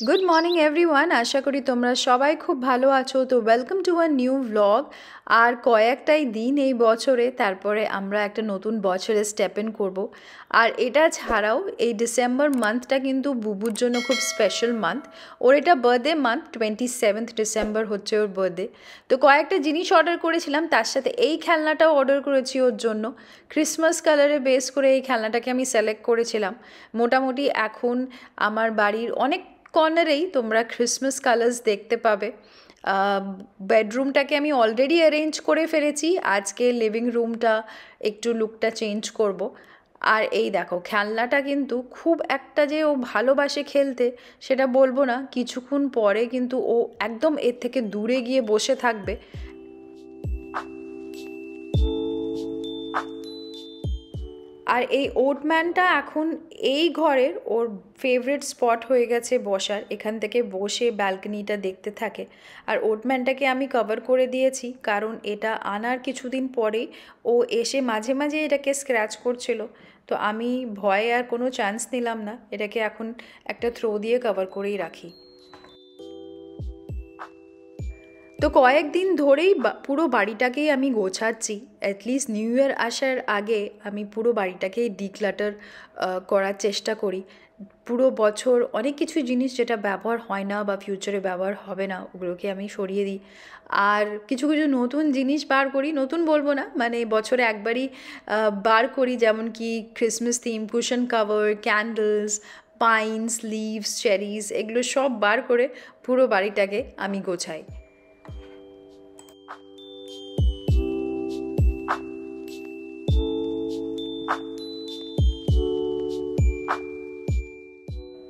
Good morning everyone, আশা করি তোমরা সবাই খুব ভালো আছো। তো welcome to a new blog. আর কয়েকটাই দিন এই বছরে, তারপরে আমরা একটা নতুন বছরে স্টেপ ইন করবো। আর এটা ছাড়াও এই ডিসেম্বর মান্থটা কিন্তু বুবুর জন্য খুব স্পেশাল মান্থ। ওর এটা বার্থডে মান্থ, 27th ডিসেম্বর হচ্ছে ওর বার্থডে। তো কয়েকটা জিনিস অর্ডার করেছিলাম, তার সাথে এই খেলনাটাও অর্ডার করেছি ওর জন্য। ক্রিসমাস কালারে বেস করে এই খেলনাটাকে আমি সিলেক্ট করেছিলাম। মোটামুটি এখন আমার বাড়ির অনেক কর্নারেই তোমরা ক্রিসমাস কালার্স দেখতে পাবে। বেডরুমটাকে আমি অলরেডি অ্যারেঞ্জ করে ফেলেছি, আজকে লিভিং রুমটা একটু লুকটা চেঞ্জ করব। আর এই দেখো খেলনাটা কিন্তু খুব একটা যে ও ভালোবাসে খেলতে সেটা বলবো না, কিছুক্ষণ পরে কিন্তু ও একদম এর থেকে দূরে গিয়ে বসে থাকবে। আর এই ওটম্যানটা এখন এই ঘরের ওর ফেভারিট স্পট হয়ে গেছে বসার, এখান থেকে বসে ব্যালকনিটা দেখতে থাকে। আর ওটম্যানটাকে আমি কভার করে দিয়েছি, কারণ এটা আনার কিছুদিন পরেই ও এসে মাঝে মাঝে এটাকে স্ক্র্যাচ করছিল। তো আমি ভয়ে আর কোনো চান্স নিলাম না, এটাকে এখন একটা থ্রো দিয়ে কভার করেই রাখি। তো কয়েকদিন ধরেই পুরো বাড়িটাকেই আমি গোছাচ্ছি। অ্যাটলিস্ট নিউ ইয়ার আসার আগে আমি পুরো বাড়িটাকেই ডিক্লাটার করার চেষ্টা করি। পুরো বছর অনেক কিছু জিনিস যেটা ব্যবহার হয় না বা ফিউচারে ব্যবহার হবে না, ওগুলোকে আমি সরিয়ে দিই। আর কিছু কিছু নতুন জিনিস বার করি, নতুন বলবো না, মানে বছরে একবারই বার করি, যেমন কি Christmas theme cushion cover, candles, pines, leaves, cherries, এগুলো সব বার করে পুরো বাড়িটাকে আমি গোছাই।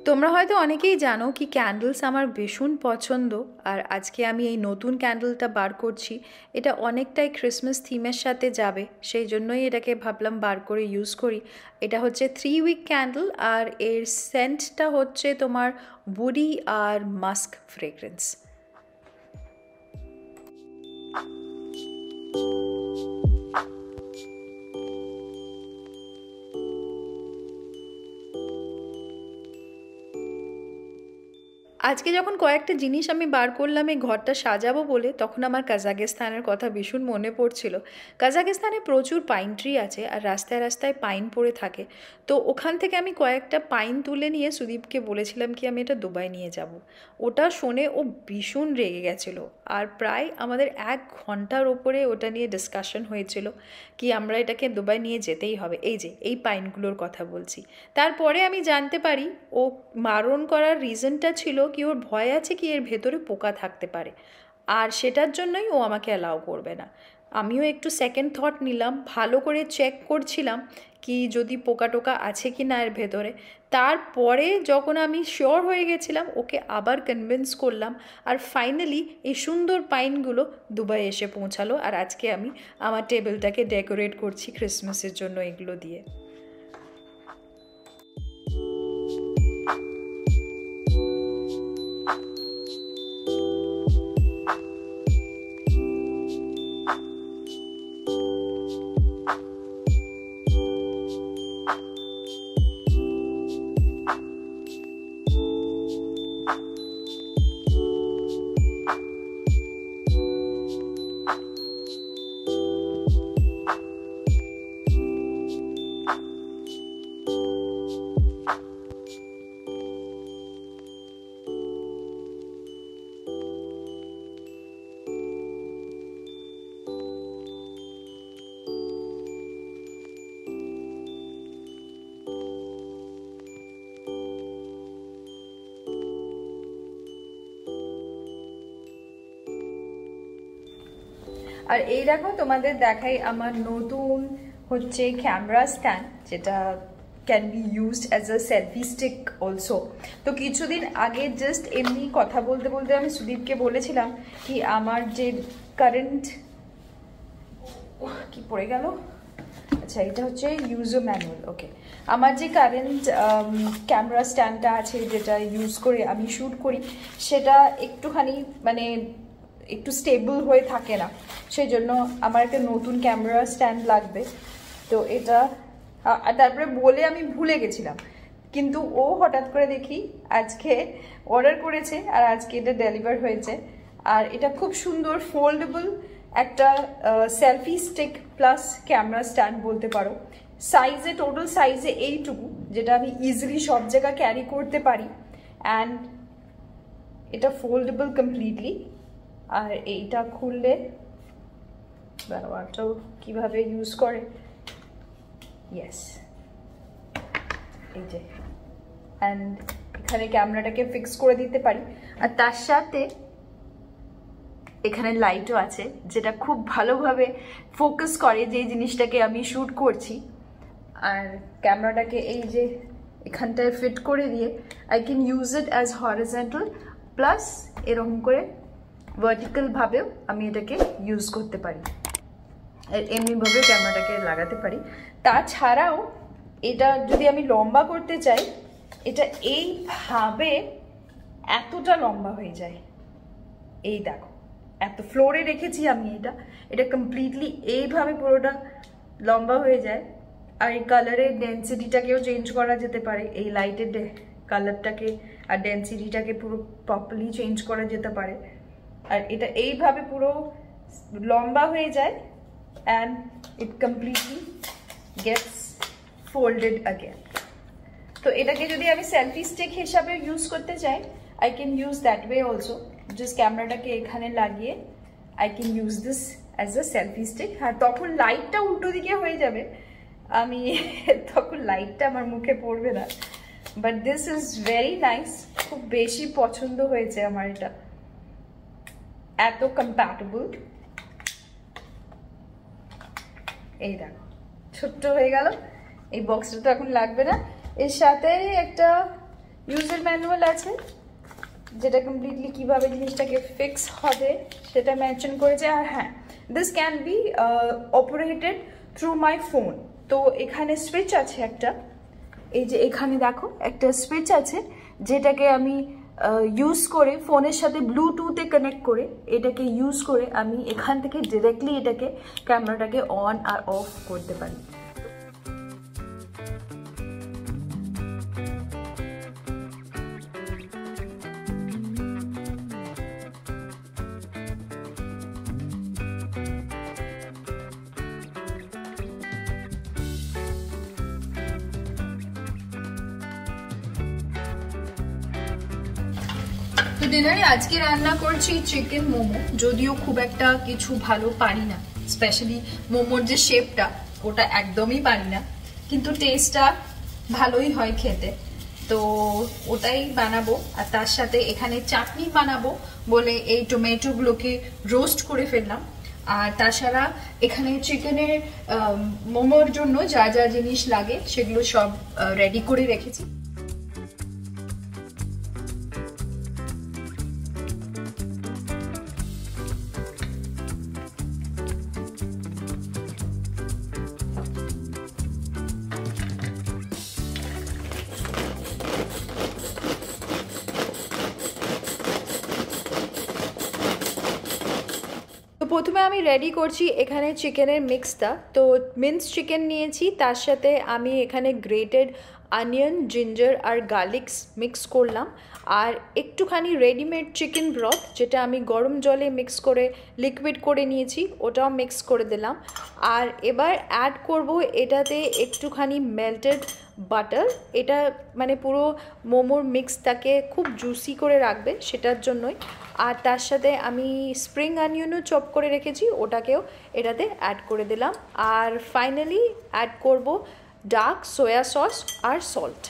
তোমরা হয়তো অনেকেই জানো কি ক্যান্ডেলস আমার ভীষণ পছন্দ। আর আজকে আমি এই নতুন ক্যান্ডেলটা বার করছি, এটা অনেকটাই ক্রিসমাস থিমের সাথে যাবে, সেই জন্যই এটাকে ভাবলাম বার করে ইউজ করি। এটা হচ্ছে 3 উইক ক্যান্ডেল, আর এর সেন্টটা হচ্ছে তোমার উডি আর মাস্ক ফ্রেগ্রেন্স। আজকে যখন কয়েকটা জিনিস আমি বার করলাম এই ঘরটা সাজাবো বলে, তখন আমার কাজাকিস্তানের কথা ভীষণ মনে পড়ছিল। কাজাকিস্তানে প্রচুর পাইন ট্রি আছে, আর রাস্তায় রাস্তায় পাইন পড়ে থাকে। তো ওখান থেকে আমি কয়েকটা পাইন তুলে নিয়ে সুদীপকে বলেছিলাম কি আমি এটা দুবাই নিয়ে যাব। ওটা শুনে ও ভীষণ রেগে গেছিলো, আর প্রায় আমাদের 1 ঘন্টার ওপরে ওটা নিয়ে ডিসকাশন হয়েছিল কি আমরা এটাকে দুবাই নিয়ে যেতেই হবে। এই যে এই পাইনগুলোর কথা বলছি। তারপরে আমি জানতে পারি ও মারণ করার রিজনটা ছিল কি ওর ভয় আছে কি এর ভেতরে পোকা থাকতে পারে, আর সেটার জন্যই ও আমাকে অ্যালাউ করবে না। আমিও একটু সেকেন্ড থট নিলাম, ভালো করে চেক করছিলাম কি যদি পোকা টোকা আছে কি না এর ভেতরে। তারপরে যখন আমি শিওর হয়ে গেছিলাম, ওকে আবার কনভিন্স করলাম, আর ফাইনালি এই সুন্দর পাইনগুলো দুবাই এসে পৌঁছালো। আর আজকে আমি আমার টেবিলটাকে ডেকোরেট করছি ক্রিসমাসের জন্য এগুলো দিয়ে। আর এই দেখো তোমাদের দেখাই আমার নতুন হচ্ছে ক্যামেরা স্ট্যান্ড, যেটা can be used as a selfie stick also. তো কিছুদিন আগে জাস্ট এমনি কথা বলতে বলতে আমি সুদীপকে বলেছিলাম কি আমার যে কারেন্ট কি পড়ে গেল, আচ্ছা এটা হচ্ছে ইউজার ম্যানুয়াল, ওকে। আমার যে কারেন্ট ক্যামেরা স্ট্যান্ডটা আছে যেটা ইউজ করে আমি শ্যুট করি, সেটা একটুখানি মানে একটু স্টেবল হয়ে থাকে না, সেই জন্য আমার একটা নতুন ক্যামেরা স্ট্যান্ড লাগবে। তো এটা তারপরে বলে আমি ভুলে গেছিলাম, কিন্তু ও হঠাৎ করে দেখি আজকে অর্ডার করেছে আর আজকে এটা ডেলিভার হয়েছে। আর এটা খুব সুন্দর ফোল্ডেবল একটা selfie stick plus camera stand বলতে পারো। সাইজে টোটাল সাইজে এইটুকু, যেটা আমি ইজিলি সব জায়গায় ক্যারি করতে পারি। অ্যান্ড এটা ফোল্ডেবল কমপ্লিটলি। আর এইটা খুললে ব্যবহারটাও কীভাবে ইউজ করে, ইয়েস এই যে, অ্যান্ড এখানে ক্যামেরাটাকে ফিক্স করে দিতে পারি। আর তার সাথে এখানে লাইটও আছে, যেটা খুব ভালোভাবে ফোকাস করে যে জিনিসটাকে আমি শ্যুট করছি। আর ক্যামেরাটাকে এই যে এখানটায় ফিট করে দিয়ে I can use it as horizontal plus এরকম করে ভার্টিক্যালভাবেও আমি এটাকে ইউজ করতে পারি, এমনিভাবে ক্যামেরাটাকে লাগাতে পারি। তাছাড়াও এটা যদি আমি লম্বা করতে চাই, এটা এইভাবে এতটা লম্বা হয়ে যায়। এই দেখো, এত ফ্লোরে রেখেছি আমি এটা কমপ্লিটলি এইভাবে পুরোটা লম্বা হয়ে যায়। আর এই কালারের ডেন্সিটিটাকেও চেঞ্জ করা যেতে পারে, এই লাইটের কালারটাকে আর ডেন্সিটিটাকে পুরো প্রপারলি চেঞ্জ করা যেতে পারে। আর এটা এইভাবে পুরো লম্বা হয়ে যায় and it completely gets folded again. তো এটাকে যদি আমি সেলফি স্টিক হিসাবে ইউজ করতে চাই, I can use that way also. Just ক্যামেরাটাকে এখানে লাগিয়ে I can use this as a selfie stick. হ্যাঁ, তখন লাইটটা উল্টো দিকে হয়ে যাবে, আমি তখন লাইটটা আমার মুখে পড়বে না। But this is very nice, খুব বেশি পছন্দ হয়েছে আমার এটা, এত কম্প্যাটেবল। এই দেখো ছোট্ট হয়ে গেল, এই বক্সটা তো এখন লাগবে না। এর সাথে একটা ইউজার ম্যানুয়াল আছে, যেটা কমপ্লিটলি কিভাবে জিনিসটাকে ফিক্স হবে সেটা মেনশন করেছে। আর হ্যাঁ, this can be operated through my phone. তো এখানে সুইচ আছে একটা, এই যে এখানে দেখো একটা সুইচ আছে, যেটাকে আমি ইউজ করে ফোনের সাথে ব্লুটুথে কানেক্ট করে এটাকে ইউজ করে আমি এখান থেকে ডিরেক্টলি এটাকে ক্যামেরাটাকে অন আর অফ করতে পারি। তো ডিনারে আজকে রান্না করছি চিকেন মোমো। যদিও খুব একটা কিছু ভালো পারি না, স্পেশালি মোমোর যে শেপটা ওটা একদমই পারি না, কিন্তু টেস্টটা ভালোই হয় খেতে। তো ওটাই বানাবো। আর তার সাথে এখানে চাটনি বানাবো বলে এই টমেটোগুলোকে রোস্ট করে ফেললাম। আর তাছাড়া এখানে চিকেনের মোমোর জন্য যা যা জিনিস লাগে সেগুলো সব রেডি করে রেখেছি। প্রথমে আমি রেডি করছি এখানে চিকেনের মিক্সটা। তো মিন্স চিকেন নিয়েছি, তার সাথে আমি এখানে গ্রেটেড অনিয়ন, জিঞ্জার আর গার্লিক্স মিক্স করলাম। আর একটুখানি রেডিমেড চিকেন ব্রথ, যেটা আমি গরম জলে মিক্স করে লিকুইড করে নিয়েছি, ওটাও মিক্স করে দিলাম। আর এবার অ্যাড করব এটাতে একটুখানি মেল্টেড বাটার। এটা মানে পুরো মোমোর মিক্সটাকে খুব জুসি করে রাখবে, সেটার জন্যই। আর তার সাথে আমি স্প্রিং অনিয়নও চপ করে রেখেছি, ওটাকেও এটাতে অ্যাড করে দিলাম। আর ফাইনালি অ্যাড করব ডার্ক সোয়া সস আর সল্ট।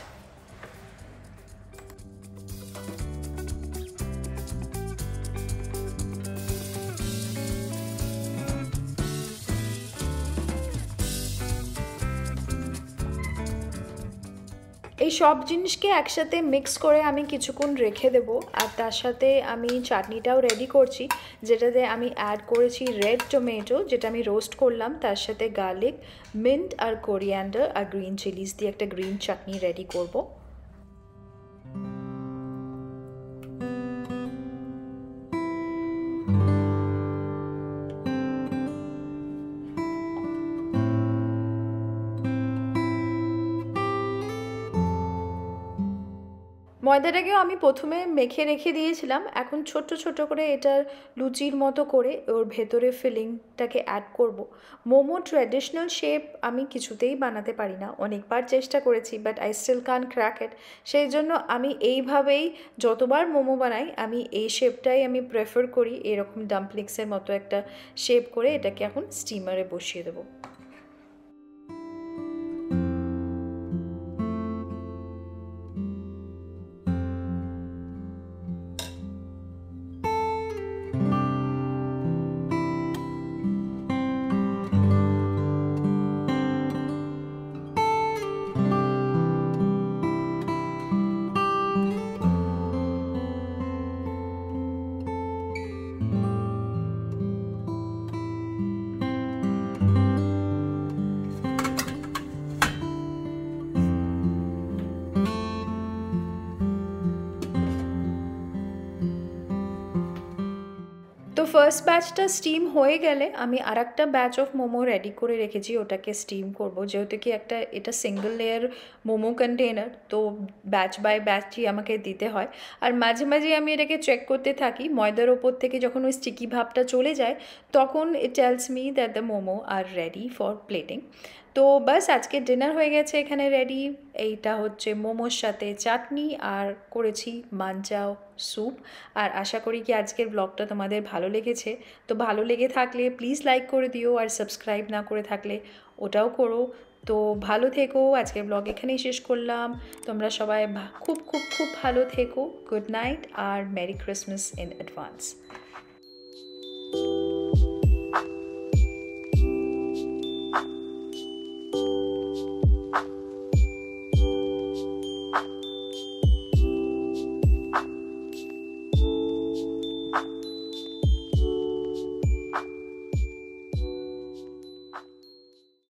এই সব জিনিসকে একসাথে মিক্স করে আমি কিছুক্ষণ রেখে দেব। আর তার সাথে আমি চাটনিটাও রেডি করছি, যেটাতে আমি অ্যাড করেছি রেড টমেটো, যেটা আমি রোস্ট করলাম, তার সাথে গার্লিক, মিন্ট আর কোরিয়ান্ডার আর গ্রিন চিলিস দিয়ে একটা গ্রিন চাটনি রেডি করব। ময়দাটাকেও আমি প্রথমে মেখে রেখে দিয়েছিলাম, এখন ছোট ছোট করে এটার লুচির মতো করে ওর ভেতরে ফিলিংটাকে অ্যাড করব। মোমো ট্র্যাডিশনাল শেপ আমি কিছুতেই বানাতে পারি না, অনেকবার চেষ্টা করেছি, বাট আই স্টিল কান ক্র্যাক ইট। সেই জন্য আমি এইভাবেই যতবার মোমো বানাই আমি এই শেপটাই আমি প্রেফার করি, এরকম ডাম্পলিংসের মতো একটা শেপ করে এটাকে এখন স্টিমারে বসিয়ে দেবো। তো ফার্স্ট ব্যাচটা স্টিম হয়ে গেলে আমি আর একটা ব্যাচ অফ মোমো রেডি করে রেখেছি, ওটাকে স্টিম করব। যেহেতু কি এটা সিঙ্গেল লেয়ার মোমো কন্টেনার, তো ব্যাচ বাই ব্যাচই আমাকে দিতে হয়। আর মাঝে মাঝে আমি এটাকে চেক করতে থাকি, ময়দার ওপর থেকে যখন ওই স্টিকি ভাবটা চলে যায় তখন it tells me that the momo are ready for plating. তো বাস আজকে ডিনার হয়ে গেছে এখানে রেডি। এইটা হচ্ছে মোমোর সাথে চাটনি, আর করেছি মাঞ্চাও স্যুপ। আর আশা করি কি আজকের ব্লগটা তোমাদের ভালো লেগেছে। তো ভালো লেগে থাকলে প্লিজ লাইক করে দিও, আর সাবস্ক্রাইব না করে থাকলে ওটাও করো। তো ভালো থেকো, আজকের ব্লগ এখানেই শেষ করলাম। তোমরা সবাই খুব খুব খুব ভালো থেকো। গুড নাইট আর মেরি ক্রিসমাস ইন অ্যাডভান্স।